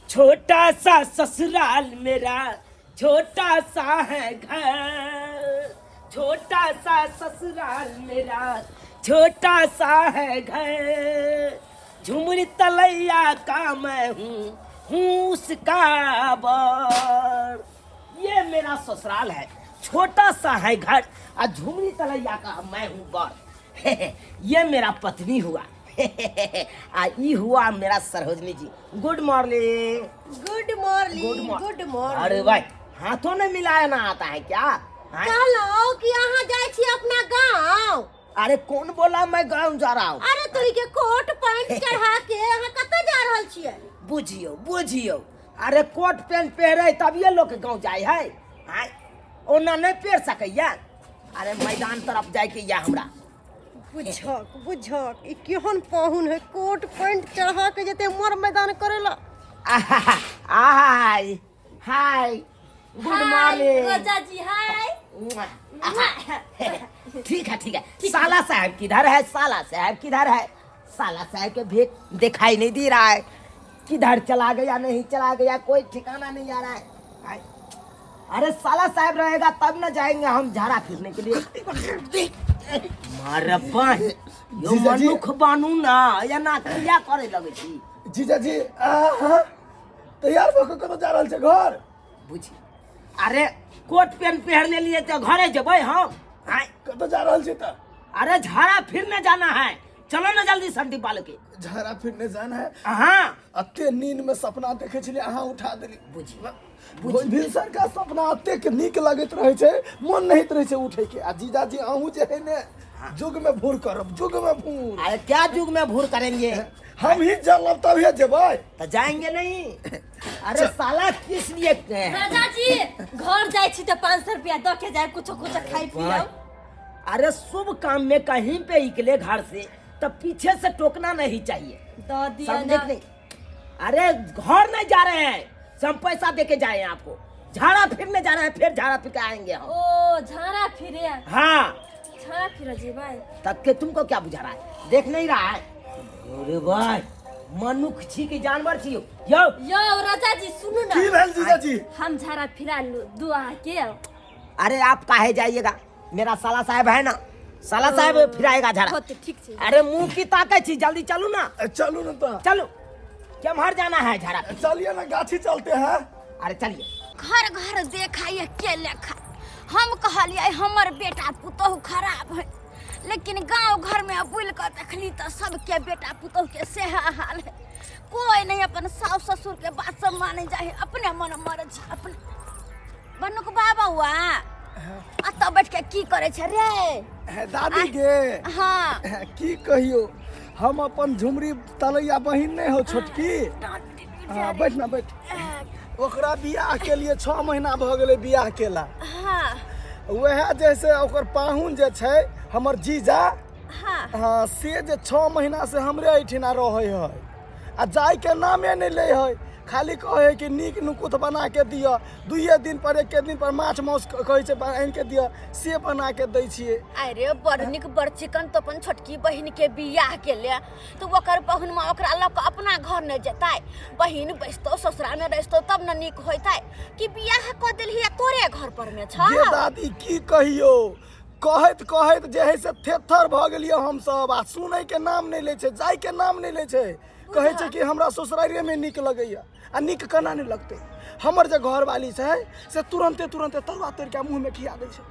छोटा सा ससुराल मेरा, छोटा सा है घर। छोटा सा ससुराल मेरा, छोटा सा है घर। झुमरी तलैया का मैं हूँ उसका बर। ये मेरा ससुराल है, छोटा सा है घर, और झुमरी तलैया का मैं हूँ बर। ये मेरा पत्नी हुआ। आई हुआ मेरा Sarojini ji. Good morning. Good morning. Good morning. अरे भाई, हाथों में मिलाया ना आता है क्या? कहलो कि यहाँ जाए छी अपना गांव। अरे कौन बोला मैं गांव जा रहा हूँ? अरे तुई के कोट पैंट चढ़ा के यहाँ कत्ते जा रहल छियै? बुझियो बुझियो, अरे कोट पैंट पहरे तबिये लोग के गांव जाए है। ओना नहीं पहर सकैया। अरे मैदान तरफ जाए के या हमरा। बुझक बुझक ई केहन पाहुन है, कोट पैंट चढ़ा के जते मोर मैदान करेला। हाय हाय, गुड मॉर्निंग रोजा जी। हाय। ठीक है ठीक है। साला साहब किधर है? साला साहब किधर है? साला साहब के भी दिखाई नहीं दे रहा है। किधर चला गया, नहीं चला गया, कोई ठिकाना नहीं आ रहा है। अरे साला साहब रहेगा तब न जाएंगे हम झाड़ा फिरने के लिए। मारब्बा यो मनुख बानू ना या ना क्या करे लगे छी? जीजा जी तैयार भऽ कऽ जा रहल छै घर? बुझी, अरे कोट पैंट पहनने लिए तो घरे जबै हम। कतऽ जा रहल छै त? अरे झाड़ा फिरने जाना है, चलो ना जल्दी संदीप बाल के। झाड़ा फिरने जाना है? हाँ। अते नींद में सपना देखे छलियै, अहाँ उठा देली। बुझी भिनसर का सपना अते नीक लगैत रहे छै, मन नहीं रहे छै उठे के। आ जीजा जी अहूँ जे है ने जुग में भूर करब, जुग में भूर। अरे क्या जुग में भूर करेंगे? हम ही चलब तभी जेबै। तो जाएंगे नहीं। अरे साला किस लिए? राजा जी घर जाए छी त 500 रुपया द के जाए, कुछ कुछ खाई पियो। अरे शुभ काम में कहीं पे निकले घर से तो पीछे से टोकना नहीं चाहिए। दो दिया समझे नहीं? अरे घर नहीं जा रहे हैं, सब पैसा दे के जाए आपको। झाड़ा फिरने जाना है, फिर झाड़ा फिर के आएंगे हम। ओ झाड़ा फिरे। हाँ। झाड़ा फिर जी भाई। तब के तुमको क्या बुझा रहा है? देख नहीं रहा है? अरे भाई, मनुख छी की जानवर छी? यो राजा जी सुनो ना। की भेल जीजा जी? हम झाड़ा फिरा दुआ के। अरे आप काहे जाइएगा? मेरा साला साहब है ना, साला साहब फिराएगा झाड़ा। ठीक है। अरे मुंह की ताकत छी, जल्दी चलो ना। चलू ना तो। चलो, क्या हर जाना है झाड़ा? चलिए ना, गाछी चलते हैं। अरे चलिए। घर घर देखाइए के लेखा। हम कहलिए हमर बेटा पुतोह खराब है, लेकिन गांव घर में बुल कर देखली तो सबके बेटा पुतोह के सेहा हाल है। कोई नहीं अपन सास ससुर के बात सब माने जाए, अपने मन मर्जी अपने। बनुक बाबा हुआ अत बैठ के की करे छे रे? दादी गे। हाँ की कहियो, हम अपन झुमरी तलैया बहिन नहीं हो छोटकी। बैठ ना बैठ। ओकरा बियाह के लिए 6 महीना भ गेलै बियाह केला। हाँ वह जैसे ओकर पाहुन जे छै हमर जीजा, हाँ से जे 6 महीना से हमरे एठिना रहे है। आ जाय के नामे नहीं ले है, खाली कहे कि नीक नुकुत बना के दिया। 2 दिन पर 1 दिन पर माछ मौस कहे छै आनि के दिया, से बना के दै छिए। अरे बड़ निक बड़ चिकन तो अपन छोटकी बहिन के बियाह के ले तो ओकर बहिन में ओकरा लग के अपना घर नहीं जेताई। बहिन बैसतो ससुराल में रहितो तब न निक होइताई कि बियाह क देलही तोरे घर पर में छ। ये दादी की कहियो, कहत कहत जे है से थेथर भ गेलिए हम सब। आ सुनै के नाम नहीं ले छै, जाय के नाम नहीं ले छै। कहे छै कि हमरा ससुरारिये में निक लगैया। आ निक केना नहीं लगते? हमर जे घर वाली छै से तुरंते तुरंते तलवा तोड़ के मुंह में खिया दै छै।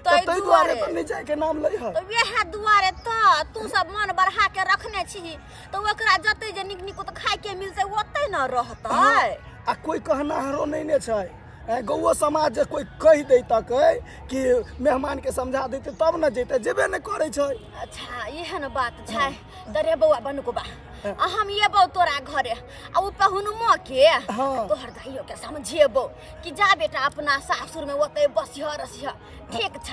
तै दुआरे पर नहीं जाय के नाम लै है। तो यह दुआरे तो तू सब मन बढ़ा के रखने छी तो ओकरा जते जे निक निक तो खाय के मिलते ओते न रहतै। आ कोई कहनाहरो नहीं ने छै। गौओ समाज जे कोई कह दे तक कि मेहमान के समझा देते तब न जेते, जेबे न करे छै। अच्छा एहन बात छै। तरे बौआ बनुको बा हम ये बौ तोरा घरे आ उ पहुनमो के तोहर दाइयो के समझेबो कि जा बेटा अपना सासुर में ओते बसिह रसिह। ठीक छ?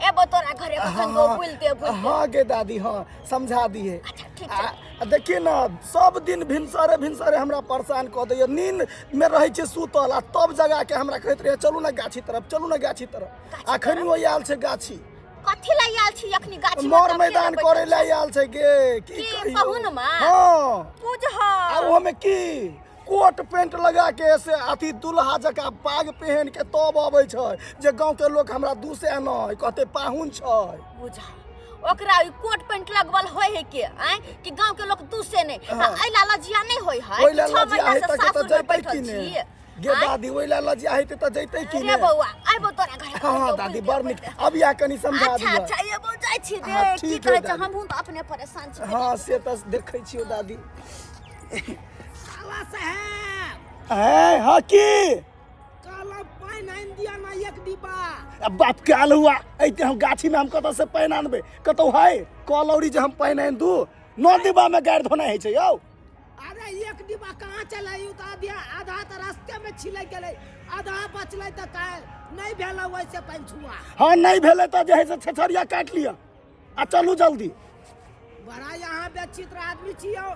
एबो तोरा घरे बखन गो बुलते बुलते। हाँ गे दादी, हाँ समझा दिए। अच्छा ठीक छै। देखिए ना, सब दिन भिनसरे भिनसरे हमरा परेशान कऽ दैए। नींद में रहे छै सुतल आ तब जगा के हमरा कहैत रहे चलू ना गाछी तरफ, चलू ना गाछी तरफ। अखनी ओ आयल छै गाछी। कथी ला आयल छी अखनी गाछी में? मोर मैदान करे ला आयल छै गे। की पहुन में? हाँ पूज आ ओमे की कोट पैंट लगा के से अथी दुल्हा जका पाग पहन के तब अबै छै जे गांव के लोग हमरा दूसे न कहते पाहुन छै। बुझा ओकरा ई कोट पैंट लगवल होय है के आय कि गांव के लोग दूसे ने आई लाला जिया नहीं होय है ओइ लाला जी आइ तक त जइतै कि ने गे आँय? दादी ओइ लाला जी आइ त जइतै कि ने। रे बौआ आइबो तोरा घर हां दादी बड़ नीक अब या कनी समझा अच्छा दिया। अच्छा ये बोल जाय छी हाँ, दे की ठीक कहै है छै दादी। हमहू त अपने परेशान छी। हां से त देखै छियो दादी। साला साहब है हां की काला पानी आन दिया ना एक डिब्बा। अब बाप के आल हुआ ऐते हम गाछी में हम कत से पानी आनबे कतौ है कलौरी जे हम पानी आन दू नौ डिब्बा में गाड़ धोना है छै यौ। अरे एक डिब्बा कहाँ चलायू तो आधा तो रास्ते में छिले गेले आधा बचले तो का नहीं भेल वैसे पानी छुआ। हाँ नहीं भेले तो जे है से छछरिया काट लिया आ चलू जल्दी। बड़ा यहाँ बेचित्र आदमी छियो।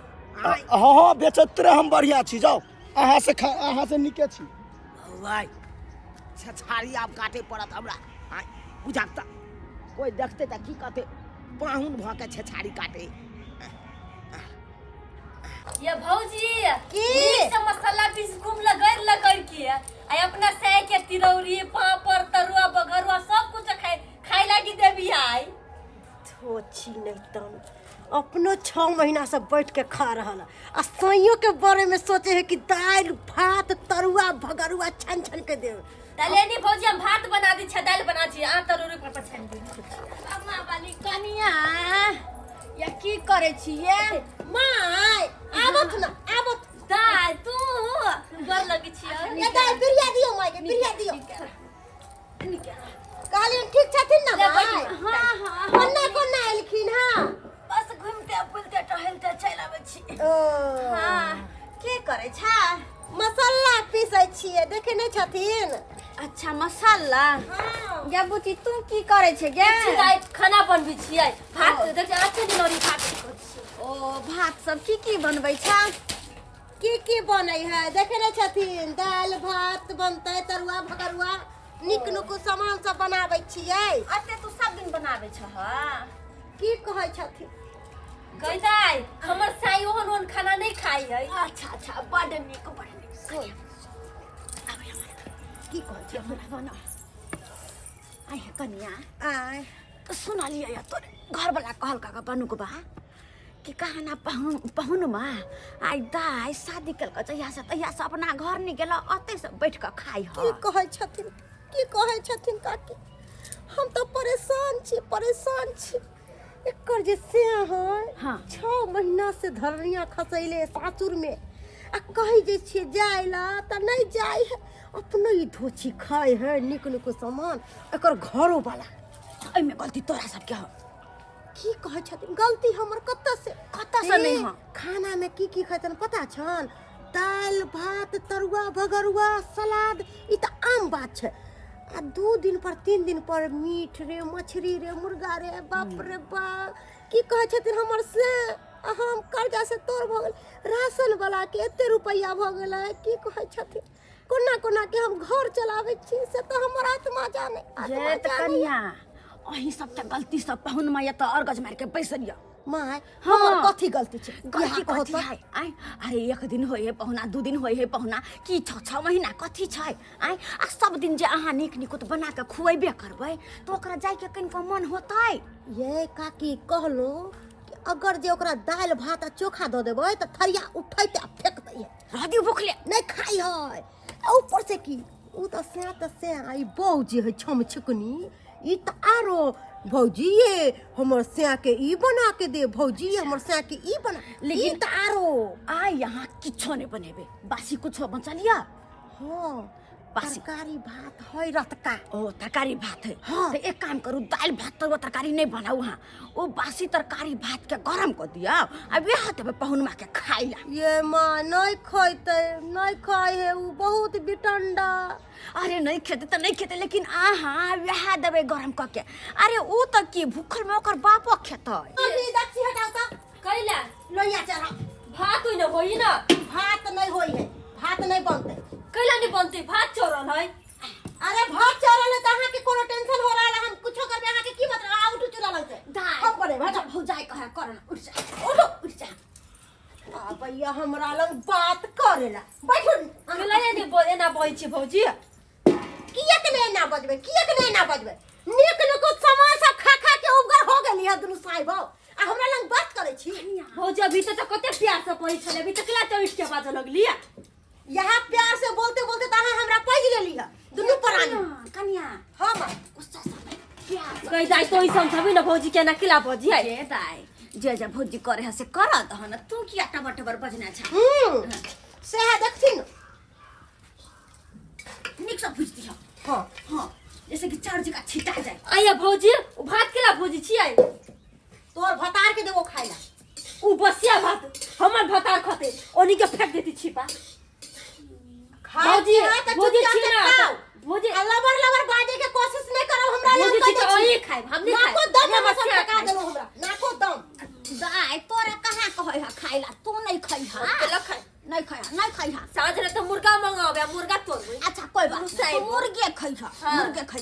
हाँ हाँ बेचतरे हम बढ़िया छी जाओ अहाँ से निके छी। भाई छछारी आप काटे पड़त हमरा बुझाता कोई देखते त की कहते पाहुन भ के छछारी काटे। ये भौजी की? नीक से मसाला पीस खूब लगड़ के आ अपना से के तिरौरी पापड़ तरुआ बघरुआ सब कुछ खाए लागी देबी आई। थोची नहीं तन अपनो 6 महीना से बैठ के खा रहा आ सइयों के बारे में सोचे है कि दाल भात तरुआ भगरुआ छन छन के दे। तलेनी भौजी हम भात बना दी छ दाल बना छी आ तरुरी पर छान दी। अम्मा वाली कनिया या की करे छी ये माय आबत ना आबत दाल तू गोर लगी छी ये दाल बिरिया दियो माय के बिरिया दियो। कालिन ठीक छथिन ना माय? हां हां कोन्ना कोन्ना एलखिन हां। बस घूमते बुलते टहलते चल आबै छी। ओ हां की करे छा? मसाला पीसै छियै देखे नहीं छथिन। अच्छा मसाला हां या बुची तू की करे छे गे? दाल खाना बनबी छी आई भात देख आछे दिनोरी भात। ओ भात सब की बनबै छा? की बनै है देखे नहीं छथिन दाल भात बनतै तरुआ भगरुआ निक नुक सामान सब बनाबै छियै। अते तू सब दिन बनाबै छ हां की कहै छथिन? गइदाई हमर साई ओहन खाना नहीं खाई है। अच्छा अच्छा बड़ नीक की कहै छी हमरा बना आई है कनिया आय सुनलिए या तोरे घर वाला कहल का बनुक बा कि कहना पहुन मा आई दाई शादी कल का जहिया से अपना घर नहीं गेला अते से बैठ के खाई की ह। कहै छथिन काकी हम तो परेशान छी एकर जे से है हाँ। 6 महीना से धरनिया खसैले सासुर में आ कहि जे छियै जाइला त नहीं जाय है अपनो ही धोची खाए है निक निक सामान एकर घरो वाला एमे गलती तोरा सब के ह। की कहै छथिन गलती हमर कत्ता से नहीं ह। खाना में की खैतन पता छन दाल भात तरुआ भगरुआ सलाद ई त आम बात छै आ 2 दिन पर 3 दिन पर मीट रे मछली रे मुर्गा रे बाप रे बाप की कहै छथिन हमर से हम कर्जा से तोड़ भ गेल राशन वाला के एते रुपैया भ गेल की कहै छथिन कोना के हम घर चलाबै छी से तो हमर आत्मा जाने जे त कनिया अही सब त गलती सब पहुन मा या त अर्गज मार के बैसलिया माय हाँ। हमर कथी गलती छै गलती यहाँ कथी है आई अरे 1 दिन होय है पहुना 2 दिन होय है पहुना की 6 महीना कथी छै आई आ सब दिन जे अहाँ नीक निकुत बना के खुएबे करबै तो ओकरा जाय के कनिको मन होतै। ये काकी कहलो कि अगर जे ओकरा दाल भात आ चोखा द देबै त थरिया उठैते आ फेक दै रदी भुखले नहीं खाई है आ ऊपर से की उ त से आई बहु जे है छम छिकनी ई त आरो भौजी ये हमर से के ई बना के दे भौजी हमर से के ई बना लेकिन त आरो आ यहाँ किछो नहीं बनेबे बासी कुछो बचलिया। हां बासी तरकारी भात है रतका ओ तरकारी भात है हाँ। तो एक काम करू दाल भात तो तरकारी नहीं बनाऊ हाँ वो बासी तरकारी भात के गरम कर दिया अब यहाँ तब पहुन मा के खाइला। ये माँ नहीं खैते नहीं खाए है उ बहुत बिटंडा अरे नहीं खेते तो नहीं खेते लेकिन आहा वह देवे गरम करके अरे वो तो की भूखल में ओकर बापो खेतै। अभी दक्षी हटाओ त कैला लोहिया चढ़ा भात होई न होई न भात नहीं होई है भात नहीं बनते कैला नहीं बनते भात चोरल है। अरे भात चढ़ल है त अहाँ के कोनो टेंशन हो रहल हम कुछो करबे अहाँ के की मतलब आ उठू चला लगते दाल हम बने भात हो जाए कहे करन उठ जा उठ जा भैया हमरा लग बात करेला बैठू मिला नहीं बोले ना बोई छी भौजी किया के नहीं ना बजबे नीक नको सामान सब खा खा के उगर हो गेली है दुनु साहिब आ हमरा लग बात करे छी भौजी अभी तो कते प्यार से पढ़ी छले अभी तक ला तो इसके बात लगली यहाँ प्यार से बोलते बोलते त अहाँ हमरा पज लेली है दुनु परानी कन्या हां मां गुस्सा से प्यार कहि जाय तो ई समझबी ना भौजी केना किला भौजी है रे दाई जे भौजी करे है से कर दहन तू किया टबर बजना छ से है देखथिन निक से पूछती हो हां हां जैसे कि चार जगह छिटा जाए आया भौजी उ भात केला भौजी छियै तोर भतार के देबो खाइला उ बसिया भात हमर भतार खते ओनी के फेंक देती छिपा भौजी भौजी छिना भौजी लबर बाजे के कोशिश नहीं करो हमरा भौजी लग छिटा ओही खाइ हम नहीं खाइ नाको दम में मसाला का देबो हमरा नाको दम दाई तोरा कहाँ कहै है खाइला तू नहीं खइ हा नहीं खइ हा साँझ रे तो मुर्गा मंगावे मुर्गा तोड़ अच्छा कोई बात नहीं तू मुर्गे खइ हा तू देखै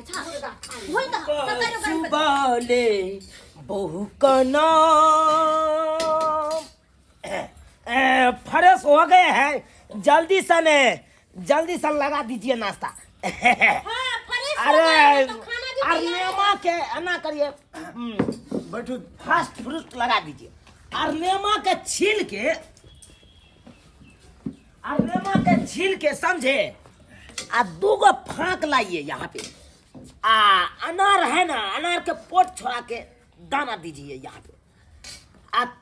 छा होई त सुबाले बहू का नाम फ्रेश हो गए हैं जल्दी से लगा दीजिए नाश्ता अरे नेमा के ना करिए बैठू फास्ट फ्रूट लगा दीजिए और नेमा के छील के समझे आ 2 गो फाँक लाइए यहाँ पे अनार है ना अनार के पोट छोड़ा के दाना दीजिए यहाँ पे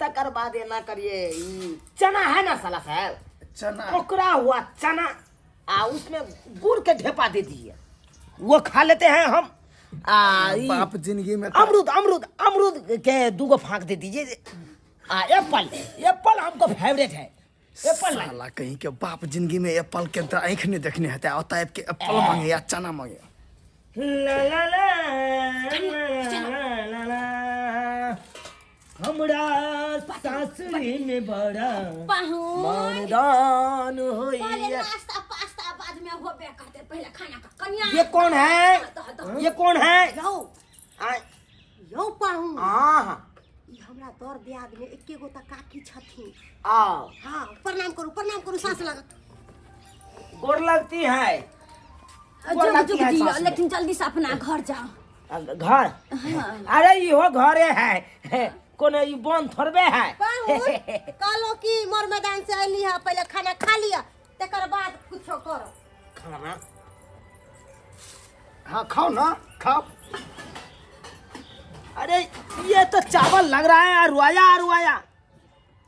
तकर बाद ये ना करिए चना है ना साला साहब चना ओकरा हुआ चना उसमें गुड़ के ढेपा दे दीजिए वो खा लेते हैं हम बाप जिंदगी में अमरूद के 2 गो फाँक दे दीजिए एप्पल हमको फेवरेट है एप्पल साला कहीं के बाप जिंदगी में एप्पल के तो आँख नहीं देखने होता है टाइप के एप्पल मांगे या चना मांगे हमरा सासुरी में बड़ा मर्दान पहले होइया नाश्ता पास्ता बाद में होबे करते पहले खाना का कन्या ये कौन है यो पाहू हाँ ई हमरा दर दियाद में एके गो त काकी छथिन आओ हां प्रणाम करू सास लगा गोर लगती है लेकिन जल्दी से अपना घर जाओ घर अरे इहो घरे है कोनो ई बन थोड़बे है पाहू कालो की मोर मैदान से आइली है पहले खाना खा लिया तकर बाद कुछो करो खाना हाँ खाओ ना खाओ अरे ये तो चावल लग रहा है रुआया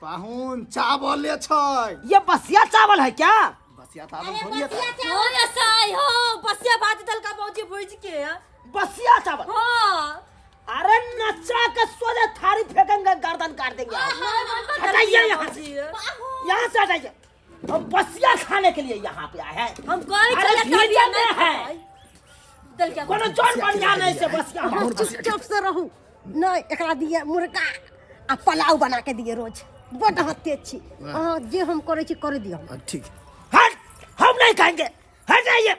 पाहुन चावल ले छै ये बसिया चावल है क्या बसिया चावल थोड़ी है हो ऐसा हो बसिया भात दल का भौजी भूज के बसिया चावल हां अरे नचा के सोजे थारी फेंकेंगे गर्दन काट देंगे हटाइए यहाँ से हटाइए हम बसिया खाने के लिए यहाँ पे आए हैं हम कोई अरे चले भीतर में है दल क्या कोनो जोन बढ़िया नहीं से बसिया चुपचाप से रहू नहीं एकरा दिए मुर्गा आ पुलाव बना के दिए रोज बड़ हत्ते छी अहाँ जे हम करे छी करे दियो ठीक हट हम नहीं खाएंगे हटाइए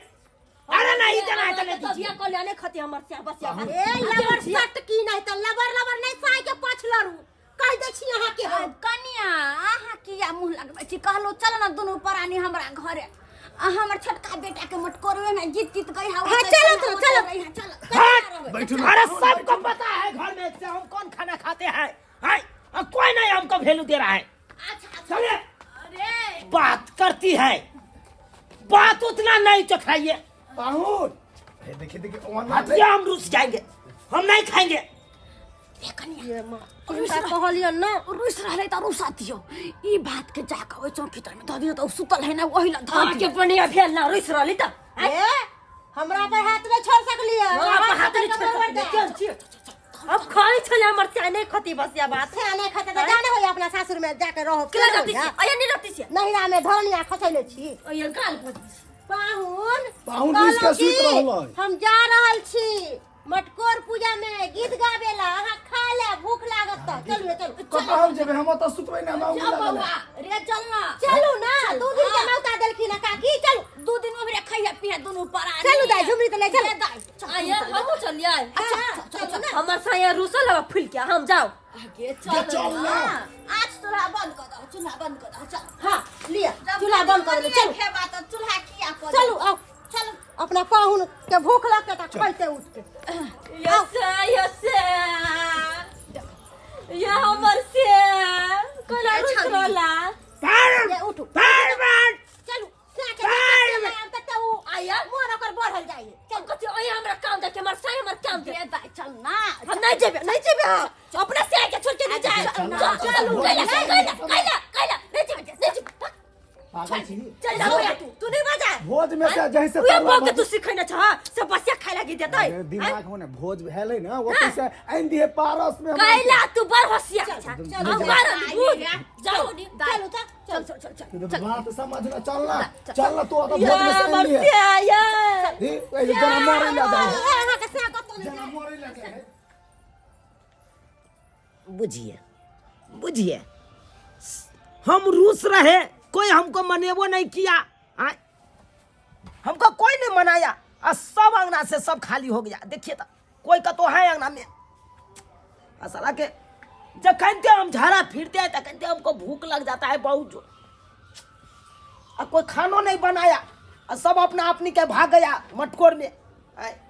अरे नहीं इतना चले तो बिया को लेने खते हमर से बसिया ए लबर सट की नहीं त लबर नहीं साई के पाछ लरू कह दे छी अहाँ के हम कन्या आहा किया मुंह लगबै छी कहलो चल ना दुनू परानी हमरा घरे हमर छोटका बेटा के मटकोरवे में जीत गई हां चलो हट बैठो अरे सबको पता है घर में से हम कौन खाना खाते हैं कोई नहीं हमको वैल्यू दे रहा है चलिए अरे बात करती है बात उतना नहीं चखाइए पाहुन देखिए हटिए हम रुस जाएंगे हम नहीं खाएंगे ये मां उनका कहलियो न रुस रहले त रुसा दियो ई बात के जाके ओइ चौकी तर में ध दियो त सुतल है ना ओहि ला ध हां के बढ़िया भेल ना रुस रहली त ए हमरा पर हाथ नहीं छोड़ सकलिए हाथ नहीं छोड़ चल अब खाई छले हमर से नहीं खती बसिया बात से नहीं खाते त जाने हो अपना सासुर में जाके रहो केला जाती छी अया नहीं रहती छी नहिरा में धनिया खसैले छी अया गाल पोती पाहुन रुस के सुत रहलो हम जा रहल छी मटकोर पूजा में गीत गावेला अहाँ खा ले भूख लागत त चलू कतौ जेबे हम त सुतबै ना हम रे चल ना चलू ना 2 दिन के नौता देलखिन काकी चलू 2 दिन में खइया पिया दुनू परानी चलू दाई झुमरी त ले चल आया हम चलिए चलू ना हमर साया रुसल हवा फुल के हम जाओ के चल चल ना। आज चूल्हा बंद कर दो, चूल्हा बंद कर दो, चल। हाँ लिया चूल्हा बंद कर दे चलो खेबा तो चूल्हा किया कर चलो आओ चलो। अपना पाहुन के भूख लग के तक खाइते उठ के यस यस या हमर से कोला रुसरोला ये उठो चलो आया मोर ओकर बढ़ल जाइए चल कथि ओए हमरा काम दे के हमर साई हमर काम दे दे दाई चल ना। हम नहीं जेबे अपना से के छोड़ के नहीं जाए चल कैला नहीं जेबे पागल छी चल जाओ या तू नहीं मजा भोज में से जैसे तू तरुआ के तू सिखैना छ सब बसिया खाइ लागि देतै अरे दिमाग होने भोज भेलै ना वो कैसे आइन दिए पारस में कैला तू बड़ होशियार हम बार जाओ चलो चल बात समझना चलना तू तो भोज में से हमर नहीं से है आया ए जो जना मोरे ले जाए यहाँ के से को जना मोरे ले जाए बुझिए हम रूस रहे, कोई हमको मनेबो नहीं किया। हमको कोई नहीं मनाया और सब अंगना से सब खाली हो गया। देखिए तो कोई का तो है अंगना में। साला के जब कहते हम झाड़ा फिरते हैं तो कहते हमको भूख लग जाता है बहुत जो, और कोई खानो नहीं बनाया और सब अपना अपनी के भाग गया मटकोर में।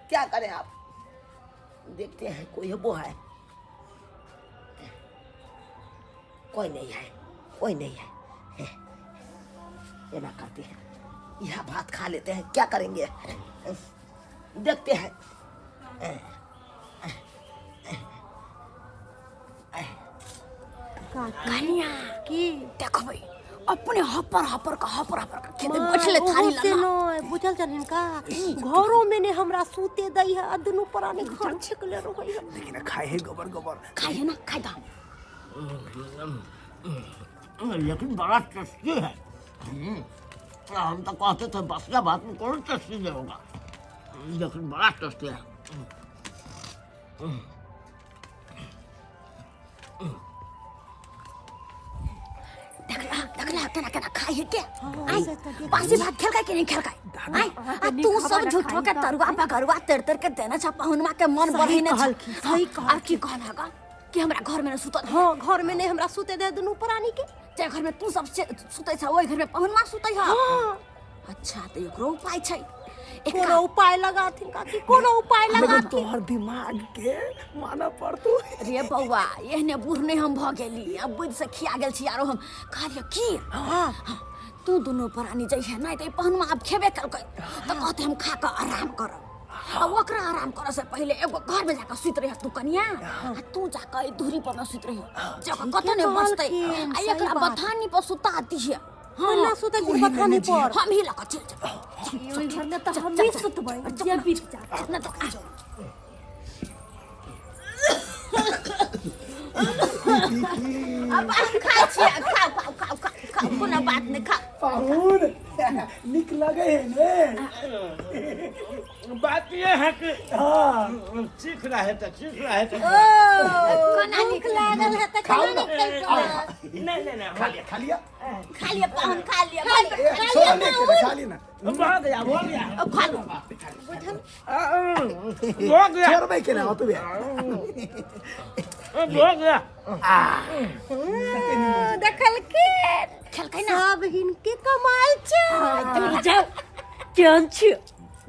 क्या करें आप, देखते हैं कोई वो है, कोई नहीं है, ये ना करते हैं, यह भात खा लेते हैं, क्या करेंगे देखते हैं। कन्या की देखो भाई अपने हपर का खेते बैठले थाली लाना बुझल जन का घरों में ने हमरा सूते दई है अदनु पराने घर छिकले रहई है लेकिन खाए है गोबर खाइए ना खाइ दा लेकिन बड़ा टेस्टी है। हम तो कहते थे बसिया भात में कौन टेस्टी नहीं होगा, लेकिन बड़ा टेस्टी है। देखला केना खाइ है के आई बासी भात खेल के नहीं खेल के आई आ तू सब झूठो के तरुआ बगरुआ तर के देना छ पहुनमा के मन बढ़िने छ। सही कहल की कहना का कि हमरा घर में न सुत। हां घर में ने हमरा सूते दे दुनु परानी के ते घर में तू सब सुतै छ, ओइ घर में पहुनमा सुतै ह। अच्छा तो एकरो उपाय छै, कोनो उपाय लगाथिन का कि कोनो उपाय लगाथिन तोहर दिमाग के माना पड़तो। रे बौआ एहने बूढ़ नहीं हम भ गेली, अब बुझ से खिया गेल छी आरो हम कहलियो की तू दोनों परानी जइहे नहीं तो पहनमा अब खेबे कलकै तो कहते हम खा के आराम करब। अब ओकरा आराम करे से पहले एगो घर में जाकर सुत रह तू कनिया, तू जाकर दूरी पर में सुत रही जब कतो ने बचतै आ एकरा बथानी पर सुता दिए। हां ना सुते बथानी पर हम ही लगा चल चल ओइ घर में तो हम भी सुतबै जे बीत जा ना तो अब खा छी खाओ कोनो बात नहीं खा पाहुन निक लगे है ने बात ये है कि हां सीख रहा है तो कोना निक लागल है त खाओ खाना ना। नहीं खा लिया खा लिया पाहुन खा लिया छोड़ ले के खा ली ना हो गया अब खा लो हो गया छोड़ भाई के ना तू बे हो गया। देखल के खेल के ना सब हिनके कमाल छै तू जाओ केन छी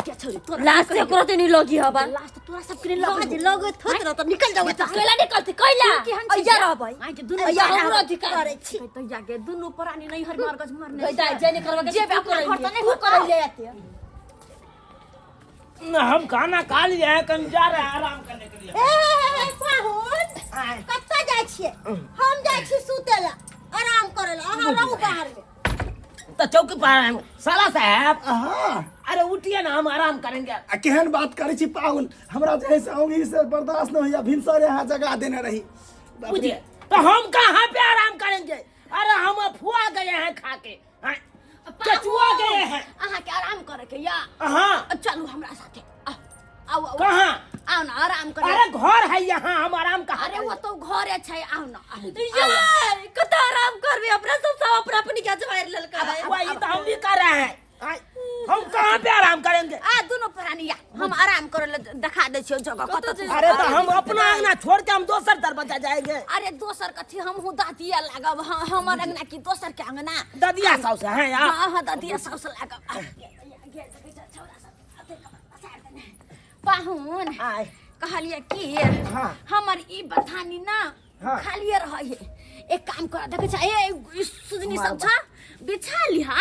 क्या छोरी तो लास्ट से करो नहीं लगी हवा लास्ट तोरा सब के लगा लगे थोत रह त निकल जाओ कैला निकलती कैला अइया रहबै आई के दुनु अइया हमरो अधिकार करे छी तो जाके दुनु परानी नहीं हर मार गज मारने गइदा जे नहीं करबा जे के अपना घर तो नहीं कर ले आते हम खाना खा लिए हैं, कहीं जा रहे हैं आराम करने के लिए। ए पाहुन कत्ता जाय छियै हम जाय छी सुते ला आराम करे ला अहाँ रहू बाहर में तो चौकी पर हैं साला साहब, हां अरे उठिए ना हम आराम करेंगे। केहन बात करे छी पाहुन, हमरा जैसे औंगी से बर्दाश्त न होइया भिनसर यहाँ जगह देने रही। बुझिए तो हम कहाँ पे आराम करेंगे, अरे हम फुआ गए हैं खा के, कचुआ गए हैं। आहा के आराम करे के या हाँ चलो हमरा साथे आओ आओ कहाँ, आओ ना आराम करे। अरे घर है यहाँ, हम आराम कहाँ अरे वो तो घरे छै आओ ना यार कत आराम करबे अपना सब अपना अपनी क्या जवार ललका है वही तो हम भी कर रहे हैं। हम कहाँ पे आराम करेंगे? आ दोनों प्राणिया हम आराम करे ले दिखा दे छियो जगह कत। अरे तो हम अपना अंगना छोड़ के हम दोसर दरवाजा जाएंगे। अरे दोसर कथी हम हूँ दादिया लागब हमर अंगना की दोसर के अंगना। ददिया साउस है यार। हाँ दादिया साउस लागब। पाहुन आय कहलिए कि हाँ। हमर ई बथानी ना हाँ। खालिए रहे। एक काम कर देखे छ ए सुजनी सब छ बिछा लिहा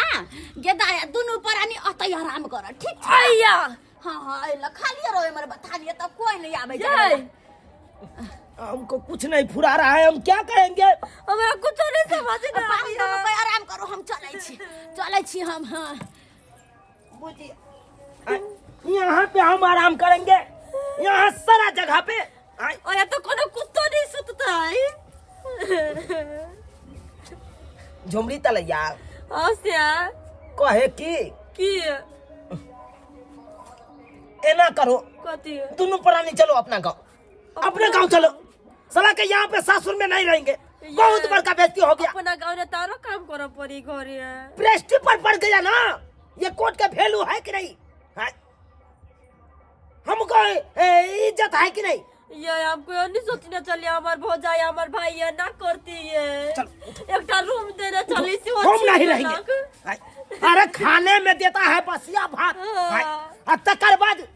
गेदाया दोनों प्राणी अतै आराम कर ठीक छ। भैया हाँ हाँ ल खालिए रहे हमर बथानी त कोई नहीं आवे जय हमको कुछ नहीं फुरा रहा है, हम क्या करेंगे? हमरा कुछ नहीं समझ में पाहुन दोनों कोई आराम करो हम चलै छी हम। हाँ बुझिए यहाँ पे हम आराम करेंगे, यहाँ सारा जगह पे। आय, और तो कोनो कुत्ता नहीं सुतता है। झुमरी तलैया आसिया कहे कि एना करो, कथी दोनों प्राणी चलो अपना गांव, अपने गांव चलो। साला के यहाँ पे सासुर में नहीं रहेंगे, बहुत बड़का बेइज्जती हो गया। अपना गाँव में तारो काम करो पड़ी घरे प्रेस्टी पर पड़ गया ना, ये कोर्ट का वैल्यू है कि नहीं? है? हमको इज्जत है कि नहीं? ये हमको नहीं सोचना चाहिए हमार भौजाई हमार भाई ये ना करती है। एक रूम देना चली सी हम नहीं रहेंगे। है? अरे खाने में देता है बसिया भात, है? और तकर बाद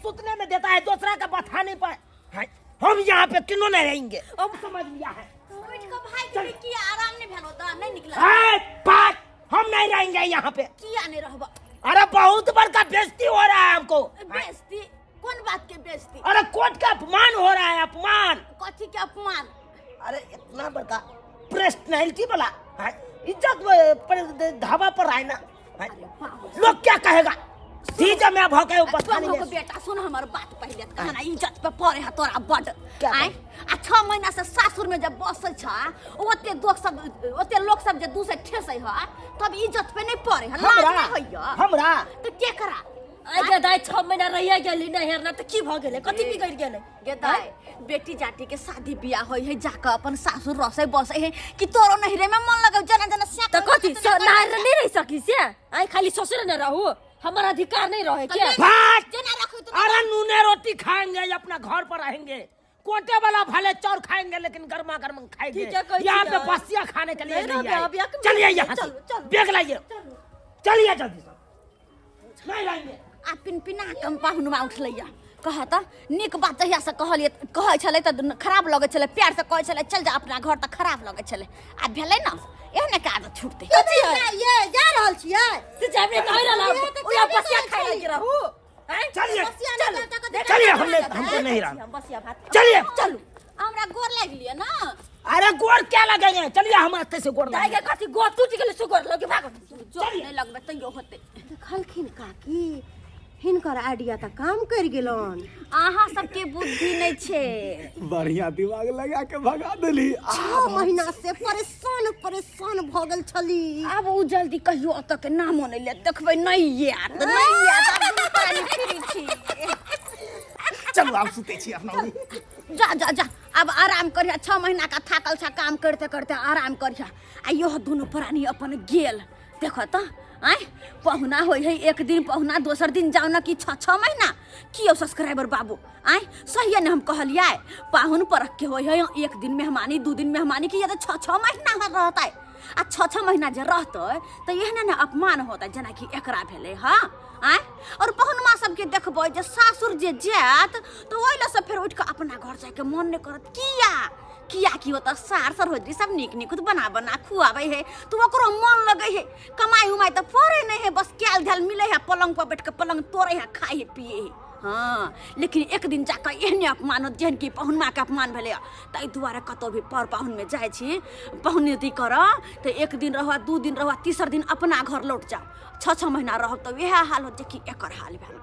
सुतने में देता है दूसरा का बथाने पर। है? हम यहाँ पे क्यों नहीं रहेंगे? अब समझ लिया है। उठ के भाई के की आराम नहीं भेल होता नहीं निकला। है, बात हम नहीं रहेंगे यहाँ पे। किया नहीं रहबा? अरे बहुत बड़का बेइज्जती हो रहा है हमको। बेइज्जती कौन बात के बेइज्जती? अरे कोर्ट का अपमान हो रहा है, अपमान। कथी के अपमान? अरे इतना बड़का पर्सनैलिटी वाला है, इज्जत पर धावा पर आए ना, है? लोग क्या कहेगा? सीधा मैं भौंके ऊपर थाने में। बेटा सुन हमार बात पहले कहना इज्जत पे पड़े है तोरा बड। क्या आय आ 6 महीना से सासुर में जब बसल छ ओते लोग सब जे दूसरे ठेसै ह तब इज्जत पे नहीं पड़े है। लाज हमरा ना होइया हमरा तो के करा? आगे दाई 6 महीना रहिया गेली ना हेरना तो की भ गेले कथी बिगड़ गेले? गेदाय बेटी जाटी के शादी बियाह होई है जाकर अपन सासुर रसै बसै है कि तोरो नहिरे में मन लगाउ जना जना स्या तो कथी नार नहीं रह सकी से? आय खाली ससुर न रहू हमारा अधिकार नहीं रहे क्या? भात जना रखो तो अरे नूने रोटी खाएंगे, अपना घर पर रहेंगे। कोटे वाला भले चौर खाएंगे लेकिन गर्मा गर्म खाएंगे। ठीक है, कोई यहाँ चीज़ पे है। बसिया खाने के लिए नहीं नहीं रहा, अब आए। यहाँ के चलिए बैठ यहाँ से, चलो, चलो। बैग लाइए, चलिए जल्दी से। नहीं लाएंगे। आ पिनपिना कम पाहुनमा उठलैया कह त निक बात जहिया से कहलिए कहै छलै त खराब लगै छलै, प्यार से कहै छलै चल जा अपना घर त खराब लगै छलै। आ भेलै न एहने का आदत छूटतै। ये जा रहल छियै से जाबे कह रहला ओया बसिया खाइ लगी रहू। हैं चलिए चलिए चलिए, हमको नहीं रहा। हम बसिया भात चलिए चलू हमरा गोर लाग लिया ना। अरे गोर क्या लगेंगे? चलिए हम रास्ते से गोर दाई लगेंगे। के कथी गो टूट गेले सुगर लगे भागो। जो नहीं लगबे तैयो होते। देखलखिन काकी हिनकर आइडिया त काम कर गेलन। अहाँ सबके बुद्धि नहीं छे। बढ़िया दिमाग लगा के भगा देली। 6 महीना से परेशान भ गेल छली। अब उ जल्दी कहियो अत के नामो नहीं ले देखबै नहीं याद अब पानी फ्री छी। चलो आप सुते छी अपना उरी। जा जा जा अब आराम करिया। 6 महीना का थाकल छा काम करते करते आराम करिया। आ यो दोनों प्राणी अपन गेल देखो त आय पहुना होई है एक दिन पहुना दोसर दिन जाओ ना कि 6 महीना कियो सब्सक्राइबर बाबू आय सही ने हम कहलिए पाहुन परख के होई है एक दिन मेहमानी 2 दिन मेहमानी की ये तो 6 महीना रहता है। आ 6 महीना जे रहते तो एहने ने अपमान होता जना कि एकरा भेले हाँ आय। और पहुनमा सबके देखबै जे सासुर जे जात तो ओइला से फिर उठ के अपना घर जाए के मन नहीं करत। किया कि होता सार सरहोजरी सब निक निकुत बना बना खुआवे है तो ओकरो मन लगे है। कमाई उमाई तो पड़े नहीं है, बस कैल धैल मिले है पलंग पर बैठ के पलंग तोड़े है खाए है पिए है। हाँ लेकिन एक दिन जाकर एहने अपमान हो जेहन की पहुनमा के अपमान भेले ताहि दुआरे कतौ भी पर पाहुन में जाए छी पहुनती कर तो एक दिन रह 2 दिन रह 3 दिन अपना घर लौट जाओ। 6 महीना रह तो यह हाल हो जे कि एकर हाल भेल।